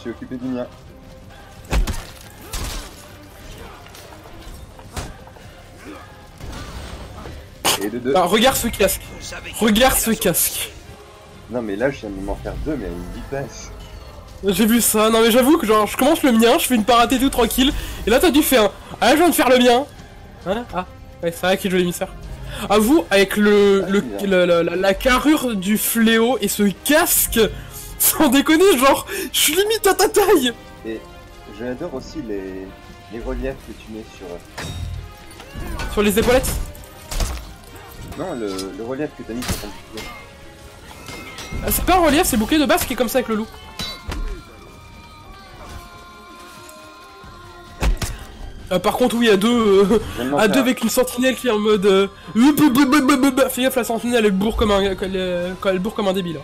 suis occupé du mien. Et de deux. Ah, regarde ce casque. Regarde ce casque. Non mais là je viens de m'en faire deux mais à une vitesse. J'ai vu ça, non mais j'avoue que genre je commence le mien, je fais une parade et tout tranquille, et là t'as dû faire un... Ah je viens de faire le mien. Hein? Ah, ouais c'est vrai qu'il est joli émissaire. Avoue, avec la carrure du fléau et ce casque, sans déconner, genre, je suis limite à ta taille. Et j'adore aussi les reliefs que tu mets sur... Sur les épaulettes? Non, le relief que t'as mis sur ton bouclier. Ah, c'est pas un relief, c'est le bouclier de base qui est comme ça avec le loup. Par contre oui à deux avec une sentinelle qui est en mode fais gaffe, la sentinelle elle bourre comme un quand elle bourre comme un débile.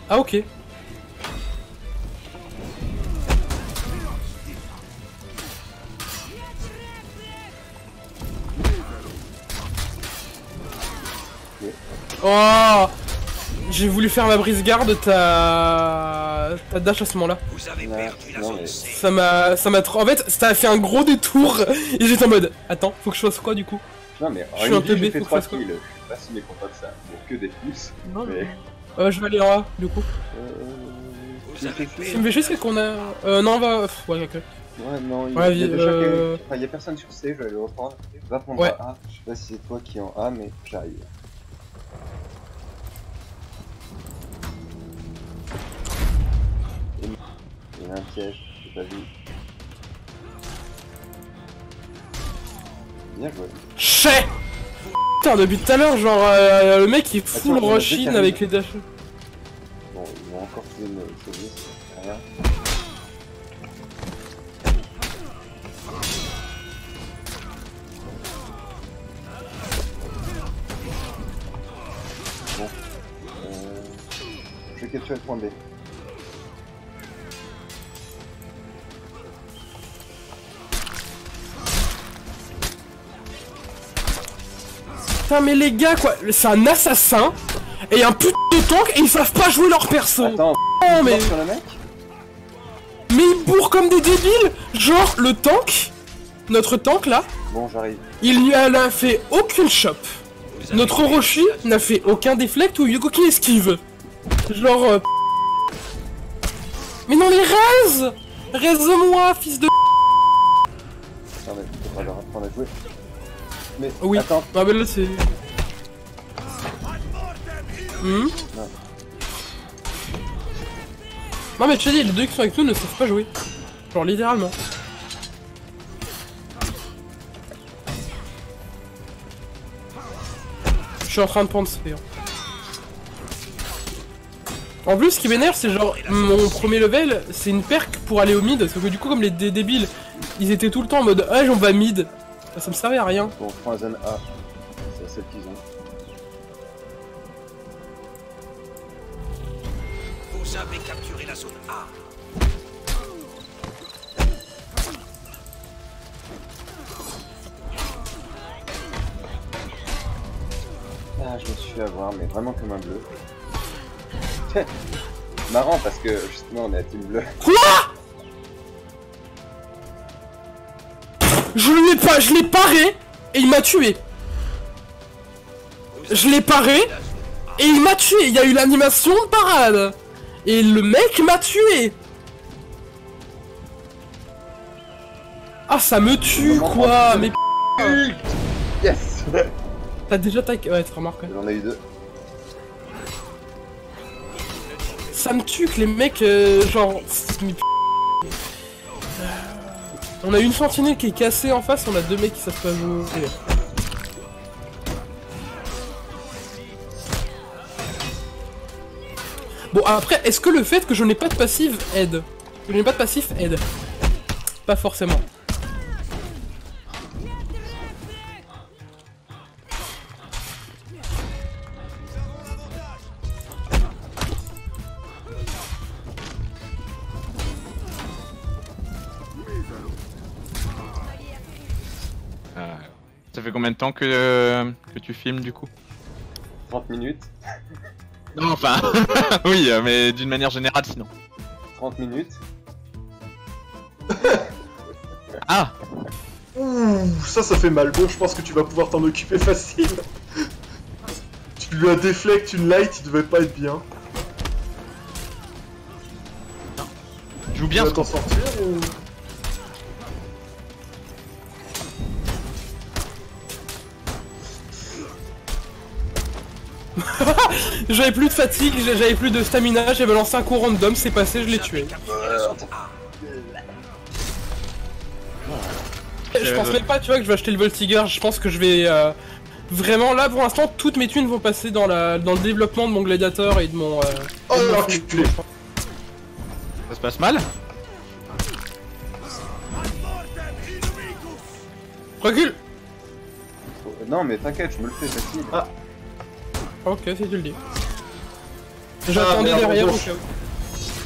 Ah ok. Oh, j'ai voulu faire ma brise garde, ta dash à ce moment-là. Ça m'a trop... En fait, ça a fait un gros détour et j'étais en mode attends, faut que je fasse quoi du coup? Non mais je suis un teubé, faut que je fasse quoi? Je suis pas si mécontent de ça, pour que des pouces. Non mais... je vais aller en A du coup. Ce qui me fait chier c'est qu'on a... non on va... Ouais ok. Ouais non, il y a déjà enfin, il y a personne sur C, je vais le reprendre. Va prendre A, je sais pas si c'est toi qui es en A mais j'arrive. Il y a un piège, j'ai pas vu. Bien joué. Chais. Putain, depuis tout à l'heure, genre, le mec il full rush-in avec les dash. Bon, ils vont encore essayer de me sauver, c'est rien. Bon. Je vais capturer le point B. Putain mais les gars quoi, c'est un assassin et un putain de tank et ils savent pas jouer leur perso. Attends, oh, mais... sur le mec ils bourrent comme des débiles. Genre le tank, notre tank là, bon j'arrive. Il n'a fait aucune chop. Notre Orochi n'a fait aucun déflect ou aucune esquive. Genre... Mais non les raise. Raise-moi fils de... Attends mais faut pas leur apprendre à jouer. Mais oui. Attends. Ah bah là c'est... Non. Non mais tu as dit, les deux qui sont avec nous ne savent pas jouer. Genre littéralement. Je suis en train de prendre C. En plus ce qui m'énerve c'est genre mon premier level c'est une perk pour aller au mid. Sauf que du coup comme les débiles ils étaient tout le temps en mode ah on va mid. Ça me servait à rien. Bon, on prend la zone A. C'est celle qu'ils ont. Vous avez capturé la zone A. Ah, je me suis fait avoir, mais vraiment comme un bleu. Marrant parce que justement on est à team bleu. Quoi? Je l'ai paré et il m'a tué. Je l'ai paré et il m'a tué. Il y a eu l'animation de parade. Et le mec m'a tué. Ah ça me tue quoi. Mais yes. t'as déjà ta... Ouais tu remarques. J'en ai eu deux. Ça me tue que les mecs genre... On a une sentinelle qui est cassée en face, on a deux mecs qui savent pas jouer. Bon après, est-ce que le fait que je n'ai pas de passive aide? Que je n'ai pas de passif aide? Pas forcément. Ça fait combien de temps que tu filmes du coup? 30 minutes. Non, enfin, oui, mais d'une manière générale sinon. 30 minutes. Ah! Ouh, ça fait mal. Bon, je pense que tu vas pouvoir t'en occuper facile. Tu lui as déflect une light, il devait pas être bien. Joue bien Tu ce vas t'en sortir ou... J'avais plus de fatigue, j'avais plus de stamina, j'avais lancé un coup random, c'est passé, je l'ai tué. Je pense même pas, tu vois, que je vais acheter le Voltigeur, je pense que je vais... Vraiment, là, pour l'instant, toutes mes thunes vont passer dans le développement de mon gladiateur et de mon... Oh de mon là, flux. culé. Ça se passe mal? Recule. Non mais t'inquiète, je me le fais facile. Ah. Ok, si tu le dis. J'attendais merde, derrière bon. au cas où.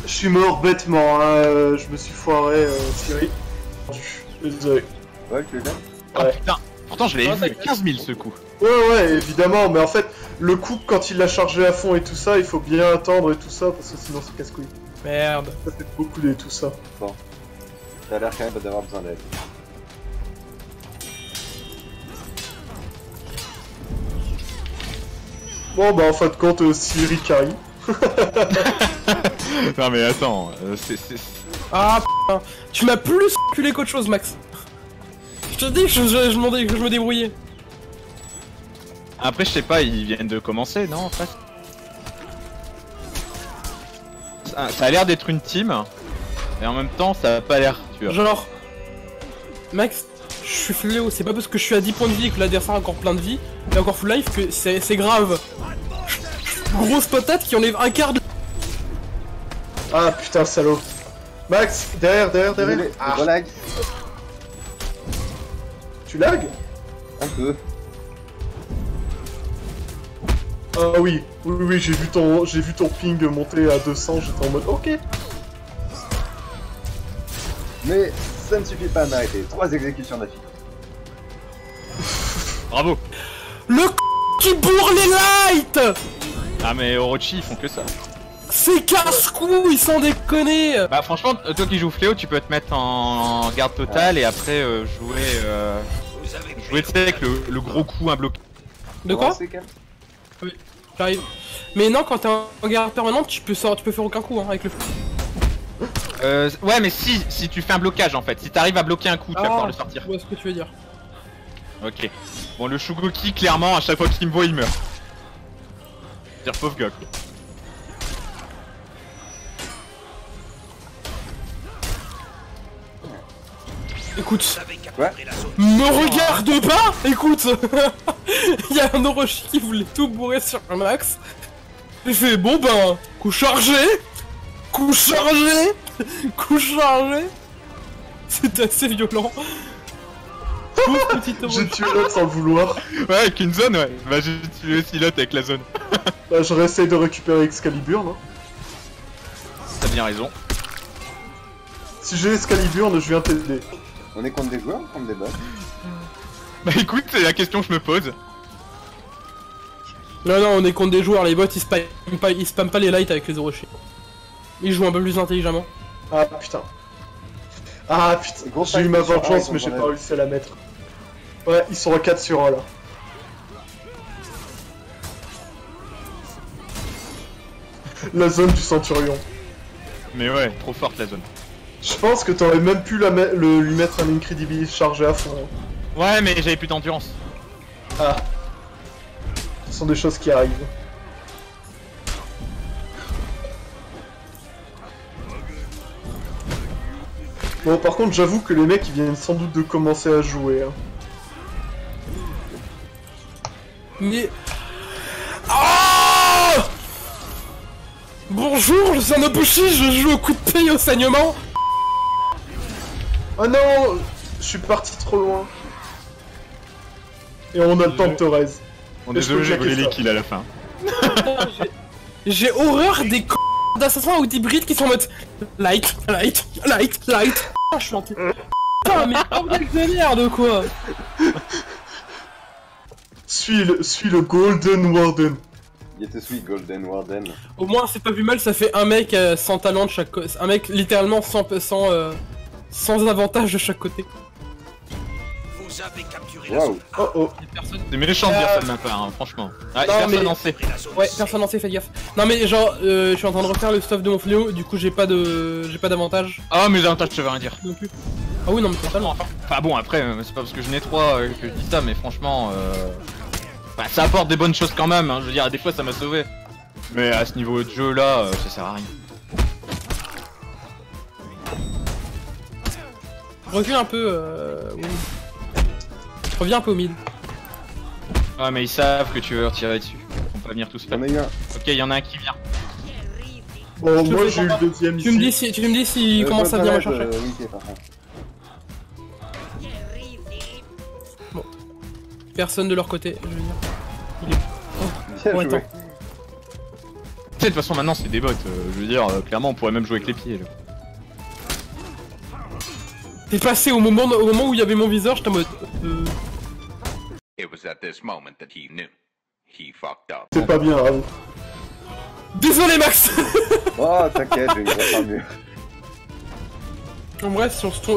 Je suis mort bêtement, hein. Je me suis foiré, Thierry. Désolé. Ouais, tu es là. Oh Ouais. putain! Pourtant je l'ai Ah, vu, t'inquiète. 15 000 ce coup. Ouais, évidemment, mais en fait, le coup, quand il l'a chargé à fond et tout ça, il faut bien attendre et tout ça, parce que sinon c'est casse-couille. Merde. Ça fait beaucoup de tout ça. T'as l'air quand même d'avoir besoin d'aide. Bon, bah en fin de compte, Thierry carry. Non mais attends, c'est... Ah putain. Tu m'as plus culé qu'autre chose, Max. Je te dis que je me débrouillais. Après je sais pas, ils viennent de commencer, non en fait? Ça a l'air d'être une team, et en même temps ça a pas l'air, tu vois. Genre... Max, je suis fléau, c'est pas parce que je suis à 10 points de vie et que l'adversaire a encore plein de vie, et encore full life, que c'est grave. Grosse patate qui enlève un quart de... Ah putain, salaud. Max, derrière. Désolé, Ah, je lag. tu lags? Un peu. Ah oui, j'ai vu ton ping monter à 200, j'étais en mode ok. Mais ça ne suffit pas à m'arrêter. 3 exécutions d'affilée. Bravo! Le qui bourre les lights. Ah mais Orochi ils font que ça. C'est casse-couilles, sans déconner. Bah franchement, toi qui joues Fléau, tu peux te mettre en garde totale et après jouer tu sais, avec le gros coup un bloc. De quoi? C'est calme. J'arrive. Mais non, quand t'es en garde permanente, tu peux faire aucun coup hein, avec le flou. Ouais mais si tu fais un blocage en fait, si t'arrives à bloquer un coup, tu vas pouvoir le sortir. Je vois ce que tu veux dire. Ok. Bon le Shugoki clairement à chaque fois qu'il me voit il meurt. Dire pauvre gars quoi. Écoute, Ouais. me regarde pas. Écoute, il y a un Orochi qui voulait tout bourrer sur un Max. J'ai fait bon ben, coup chargé. C'était assez violent. Pauvre petit J'ai Orochi. tué l'autre sans le vouloir. Ouais avec une zone ouais. Bah j'ai tué aussi l'autre avec la zone. Bah, je réessaye de récupérer Excalibur, non? T'as bien raison. Si j'ai Excalibur, je viens t'aider. On est contre des joueurs ou contre des bots? Bah écoute, c'est la question que je me pose. Non, on est contre des joueurs, les bots ils spamment pas les lights avec les Orochi. Ils jouent un peu plus intelligemment. Ah putain. Ah putain, Gros j'ai eu fight ma sur A, vengeance ils mais j'ai ont pas réussi à la mettre. Ouais, ils sont à 4 sur 1 là. La zone du Centurion. Mais ouais, trop forte la zone. Je pense que t'aurais même pu lui mettre un Incredibility chargé à fond. Ouais mais j'avais plus d'endurance. Ah. Ce sont des choses qui arrivent. Bon par contre j'avoue que les mecs ils viennent sans doute de commencer à jouer. Hein. Mais... Oh bonjour, je suis un Obushi, je joue au coup de pied au saignement. Oh non, je suis parti trop loin. Et on a le temps de te raise. On Et est je peux désolé, j'ai claquer volé les ça. kills à la fin. J'ai horreur des d'assassins ou d'hybrides qui sont en mode light. Ah, je suis en tête. Putain, mais bordel de merde quoi. Suis le Golden Warden. Get a sweet golden warden. Au moins c'est pas plus mal, ça fait un mec sans talent de chaque côté. Un mec littéralement sans avantage de chaque côté. Vous avez capturé la Waouh. zone A. Oh oh. C'est méchant de dire ça de ma part, hein, franchement. Ah, Non, personne mais- n'en sait. La zone Ouais, C. personne n'en sait, faites gaffe. Non mais genre, je suis en train de refaire le stuff de mon fléau, du coup j'ai pas d'avantage Ah, mais avantages, ça veut rien dire. non plus. Ah oui non mais totalement. Enfin bon, après, c'est pas parce que je nettoie que je dis ça, mais franchement, bah, ça apporte des bonnes choses quand même. Hein. Je veux dire, des fois ça m'a sauvé. Mais à ce niveau de jeu là, ça sert à rien. Recule un peu, oui. Reviens un peu au mid. Ah, mais ils savent que tu veux retirer dessus. Ils vont pas venir tout J'en seuls. ai eu un. Ok, il y en a un qui vient. Bon, Je te moi fais j'ai eu pas. le deuxième Tu me dis ici. s'il commence à venir me chercher. Winky, par contre. Personne de leur côté, je veux dire. Il est... Bien Oh, joué. attends. Tu sais, de toute façon, maintenant c'est des bots. Je veux dire, clairement, on pourrait même jouer avec les pieds. Là. T'es passé au moment où il y avait mon viseur, j'étais en mode... It was at this moment that he knew. He fucked up. C'est pas bien, Raoult. Désolé Max. Oh, t'inquiète, j'ai une grosse armure. En vrai,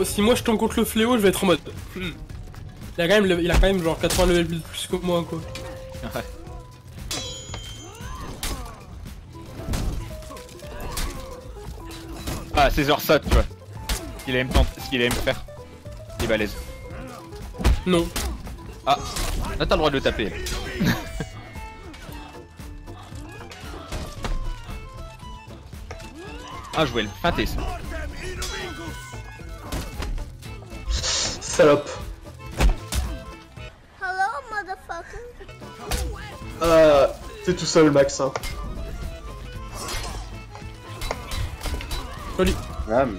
si moi je tombe contre le fléau, je vais être en mode... Il a quand même genre 80 levels plus que moi quoi. Ouais. Ah, c'est Zorsat, tu vois. Ce qu'il aime faire. Il est balèze. Non. Ah, là t'as le droit de le taper. Ah, je voulais le feinter ça. Salope. Hello, motherfucker. T'es tout seul, Max. Hein. Joli. Ah, mais...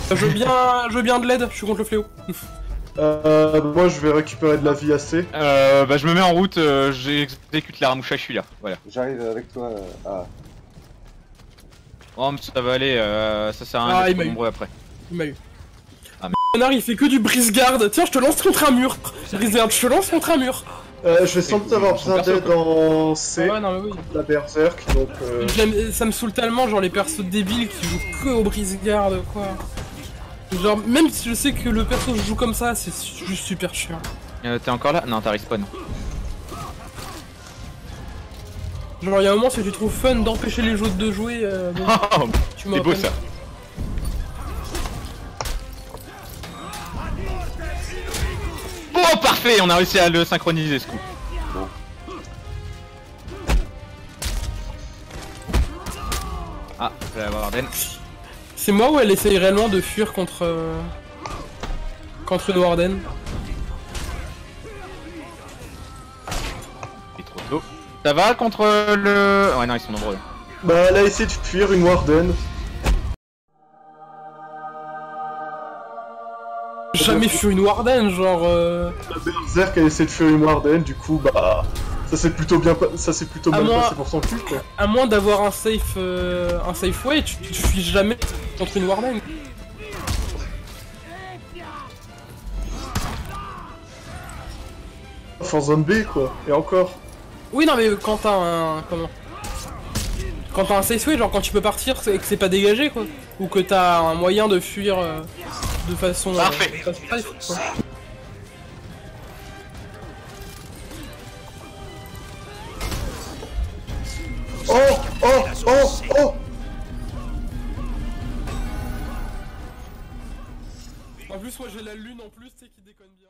Je veux bien de l'aide, je suis contre le fléau. Moi je vais récupérer de la vie assez. Bah je me mets en route, j'exécute la ramoucha, je suis là, voilà. J'arrive avec toi. Ah. Oh mais ça va aller, ça sert à Ah, rien il m'a d'être eu. nombreux après. Il m'a eu. Ah, Connard, il fait que du brise-garde. Tiens, je te lance contre un mur. Brise-garde, je te lance contre un mur. Je vais sans doute avoir Son besoin perso, d'aide en C, Ouais, non mais oui. la berserk, donc Ça me saoule tellement, genre les persos débiles qui jouent que au brise-garde, quoi. Genre, même si je sais que le perso joue comme ça, c'est juste super chiant. T'es encore là? Non, t'as respawn. Genre, il y a un moment, si tu trouves fun d'empêcher les autres de jouer, bon, Oh, tu m'as c'est beau appris. ça. Oh parfait, on a réussi à le synchroniser ce coup. Ah, je vais avoir Warden. C'est moi ou elle essaye réellement de fuir contre une Warden? Il est trop tôt. Ça va contre le... Ouais non, ils sont nombreux. bah elle a essayé de fuir une warden. Jamais fuir une Warden, genre... La berserk a essayé de fuir une warden, du coup bah ça s'est plutôt bien À mal moi- passé pour son cul quoi. À moins d'avoir un safe way, tu fuis jamais contre une Warden. En zone B quoi, et encore. Oui, non, mais quand t'as un... Comment? Quand t'as un safe way, genre quand tu peux partir et que c'est pas dégagé, quoi. Ou que t'as un moyen de fuir de façon... Parfait. de façon safe, quoi. Oh oh oh oh. En plus, moi j'ai la lune en plus, tu sais, qui déconne bien.